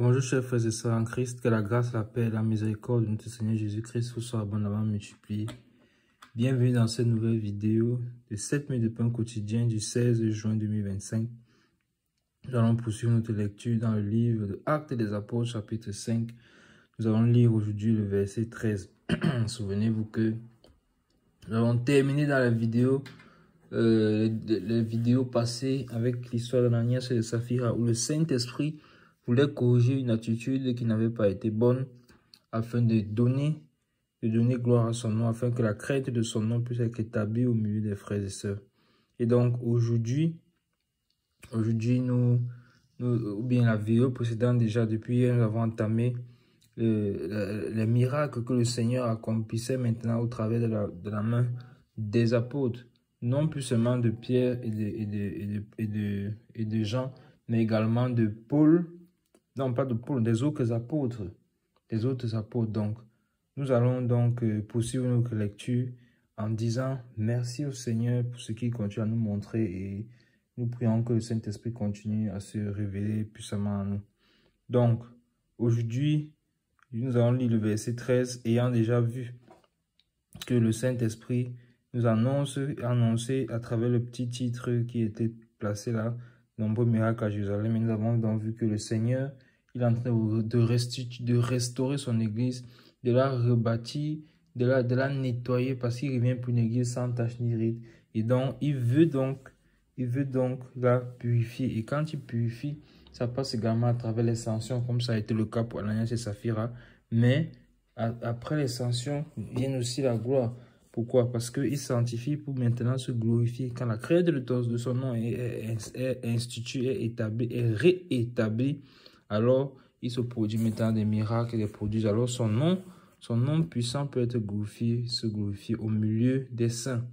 Bonjour chers frères et sœurs en Christ, que la grâce, la paix et la miséricorde de notre Seigneur Jésus-Christ vous soient abondamment multipliées. Bienvenue dans cette nouvelle vidéo de 7 minutes de pain quotidien du 16 juin 2025. Nous allons poursuivre notre lecture dans le livre de Actes des Apôtres chapitre 5. Nous allons lire aujourd'hui le verset 13. Souvenez-vous que nous avons terminé dans la vidéo les vidéos passées avec l'histoire d'Ananias et de Saphira où le Saint-Esprit voulait corriger une attitude qui n'avait pas été bonne afin de donner gloire à son nom, afin que la crainte de son nom puisse être établie au milieu des frères et sœurs. Et donc aujourd'hui, ou bien la vidéo précédente déjà, depuis hier, nous avons entamé les miracles que le Seigneur accomplissait maintenant au travers de la main des apôtres. Non plus seulement de Pierre et de Jean, mais également de Paul. Non, pas de Paul, des autres apôtres. Donc, nous allons donc poursuivre notre lecture en disant merci au Seigneur pour ce qu'il continue à nous montrer et nous prions que le Saint-Esprit continue à se révéler puissamment à nous. Donc, aujourd'hui, nous allons lire le verset 13, ayant déjà vu que le Saint-Esprit nous annoncé à travers le petit titre qui était placé là, nombreux miracles à Jérusalem. Et nous avons donc vu que le Seigneur, il est en train de restaurer son église, de la rebâtir, de la nettoyer parce qu'il revient pour une église sans tache ni ride. Et donc, il veut donc la purifier. Et quand il purifie, ça passe également à travers les sanctions, comme ça a été le cas pour Ananias et Saphira. Mais après les sanctions, vient aussi la gloire. Pourquoi? Parce qu'il sanctifie pour maintenant se glorifier. Quand la crainte de son nom est instituée, est établie, est réétablie, alors il se produit maintenant des miracles et des prodiges. Alors son nom puissant peut être glorifié, se glorifier au milieu des saints.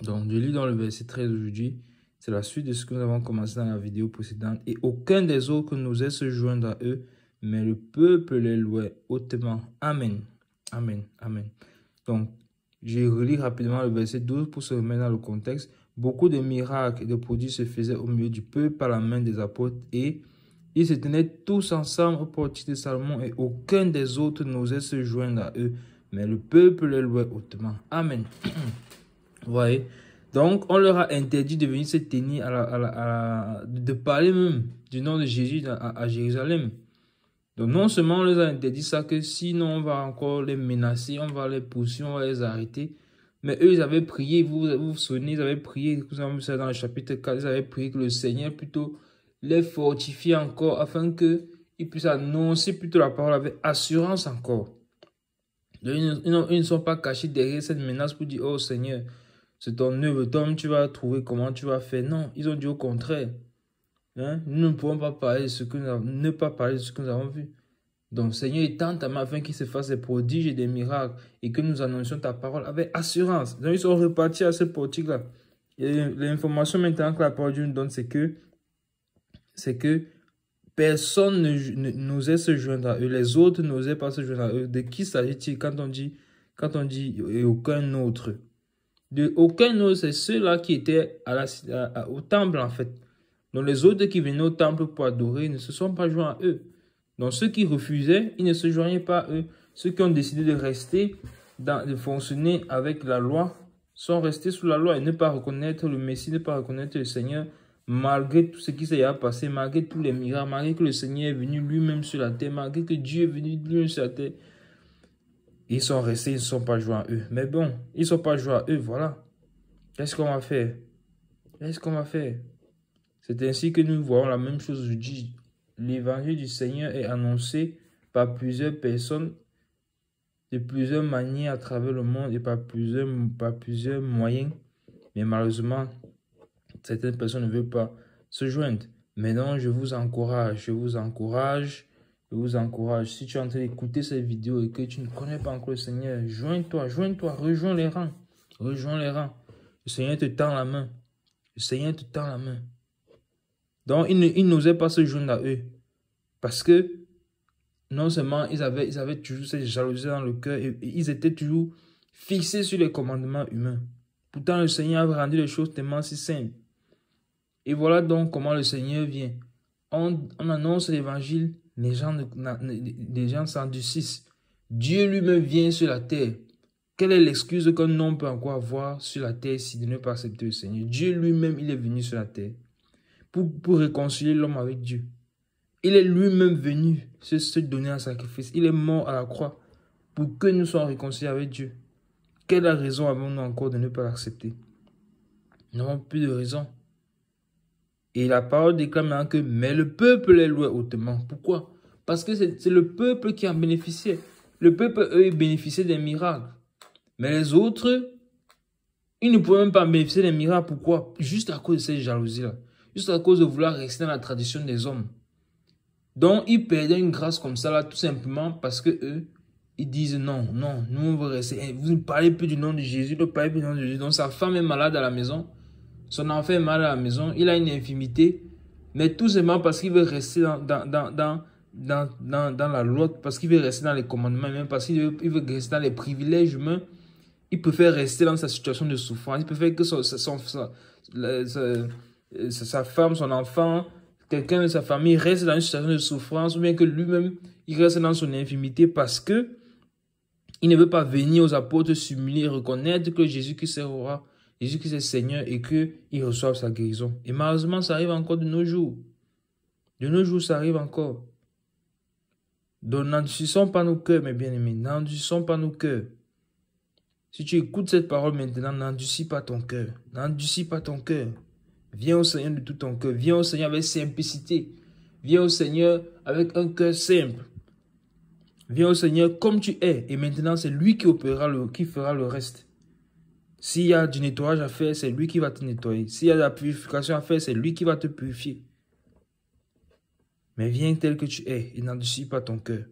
Donc je lis dans le verset 13 aujourd'hui. C'est la suite de ce que nous avons commencé dans la vidéo précédente. Et aucun des autres n'osait se joindre à eux, mais le peuple les louait hautement. Amen. Amen. Amen. Donc, je relis rapidement le verset 12 pour se remettre dans le contexte. Beaucoup de miracles et de prodiges se faisaient au milieu du peuple par la main des apôtres et ils se tenaient tous ensemble au portique de Salomon et aucun des autres n'osait se joindre à eux, mais le peuple les louait hautement. Amen. Vous voyez? Donc, on leur a interdit de venir se tenir, de parler même du nom de Jésus à Jérusalem. Donc, non seulement on les a interdit ça, que sinon on va encore les menacer, on va les poursuivre, on va les arrêter. Mais eux, ils avaient prié, vous vous souvenez, ils avaient prié, vous avez vu ça dans le chapitre 4, ils avaient prié que le Seigneur plutôt les fortifie encore, afin qu'ils puissent annoncer plutôt la parole avec assurance encore. Donc, ils ne sont pas cachés derrière cette menace pour dire, oh Seigneur, c'est ton œuvre, toi tu vas trouver comment tu vas faire. Non, ils ont dit au contraire. Hein? Nous ne pouvons pas parler de ce que nous avons vu. Donc, Seigneur, étend ta main afin qu'il se fasse des prodiges et des miracles et que nous annoncions ta parole avec assurance. Donc, ils sont repartis à ce portique-là. Et l'information maintenant que la parole de Dieu nous donne, c'est que personne n'osait se joindre à eux. Les autres n'osaient pas se joindre à eux. De qui s'agit-il quand on dit et aucun autre? De aucun autre, c'est ceux-là qui étaient au temple en fait. Donc les autres qui venaient au temple pour adorer ne se sont pas joints à eux. Donc ceux qui refusaient, ils ne se joignaient pas à eux. Ceux qui ont décidé de rester, de fonctionner avec la loi, sont restés sous la loi et ne pas reconnaître le Messie, ne pas reconnaître le Seigneur, malgré tout ce qui s'est passé, malgré tous les miracles, malgré que le Seigneur est venu lui-même sur la terre, malgré que Dieu est venu lui-même sur la terre. Ils sont restés, ils ne sont pas joints à eux. Mais bon, ils ne sont pas joints à eux, voilà. Qu'est-ce qu'on va faire? Qu'est-ce qu'on va faire? C'est ainsi que nous voyons la même chose aujourd'hui. L'évangile du Seigneur est annoncé par plusieurs personnes, de plusieurs manières à travers le monde et par plusieurs moyens. Mais malheureusement, certaines personnes ne veulent pas se joindre. Maintenant, je vous encourage. Si tu es en train d'écouter cette vidéo et que tu ne connais pas encore le Seigneur, joins-toi, rejoins les rangs. Rejoins les rangs. Le Seigneur te tend la main. Le Seigneur te tend la main. Donc, ils n'osaient pas se joindre à eux. Parce que, non seulement ils avaient toujours cette jalousie dans le cœur, et ils étaient toujours fixés sur les commandements humains. Pourtant, le Seigneur avait rendu les choses tellement si simples. Et voilà donc comment le Seigneur vient on annonce l'évangile, les gens s'endurcissent. Dieu lui-même vient sur la terre. Quelle est l'excuse qu'un homme peut encore avoir sur la terre si de ne pas accepter le Seigneur? Dieu lui-même, il est venu sur la terre pour réconcilier l'homme avec Dieu. Il est lui-même venu se donner en sacrifice. Il est mort à la croix pour que nous soyons réconciliés avec Dieu. Quelle raison avons-nous encore de ne pas l'accepter? Nous n'avons plus de raison. Et la parole déclare maintenant que « mais le peuple les louait hautement ». Pourquoi? Parce que c'est le peuple qui en bénéficiait. Le peuple, eux, ils bénéficiaient des miracles. Mais les autres, ils ne pouvaient même pas bénéficier des miracles. Pourquoi? Juste à cause de cette jalousie-là. Juste à cause de vouloir rester dans la tradition des hommes. Donc, ils perdaient une grâce comme ça, là, tout simplement parce que eux, ils disent non, non, nous on veut rester. Vous ne parlez plus du nom de Jésus, ne parlez plus du nom de Jésus. Donc, sa femme est malade à la maison. Son enfant est malade à la maison. Il a une infirmité. Mais tout simplement parce qu'il veut rester dans la loi, parce qu'il veut rester dans les commandements, même parce qu'il veut rester dans les privilèges humains. Il préfère rester dans sa situation de souffrance. Il préfère que sa femme, son enfant, quelqu'un de sa famille reste dans une situation de souffrance, ou bien que lui-même, il reste dans son infirmité parce que il ne veut pas venir aux apôtres s'humilier, reconnaître que Jésus-Christ est roi, Jésus-Christ est Seigneur et qu'il reçoive sa guérison. Et malheureusement, ça arrive encore de nos jours. De nos jours, ça arrive encore. Donc, n'endurcissons pas nos cœurs, mes bien-aimés. N'endurcissons pas nos cœurs. Si tu écoutes cette parole maintenant, n'endurcis pas ton cœur. N'endurcis pas ton cœur. Viens au Seigneur de tout ton cœur. Viens au Seigneur avec simplicité. Viens au Seigneur avec un cœur simple. Viens au Seigneur comme tu es. Et maintenant, c'est lui qui fera le reste. S'il y a du nettoyage à faire, c'est lui qui va te nettoyer. S'il y a de la purification à faire, c'est lui qui va te purifier. Mais viens tel que tu es et n'endurcis pas ton cœur.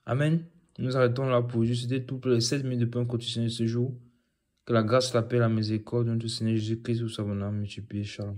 Amen. Nous arrêtons là pour juste. C'était tout pour les 7 minutes de pain quotidien de ce jour. Que la grâce, la paix, la miséricorde de notre Seigneur Jésus-Christ vous soit mon âme multipliée. Shalom.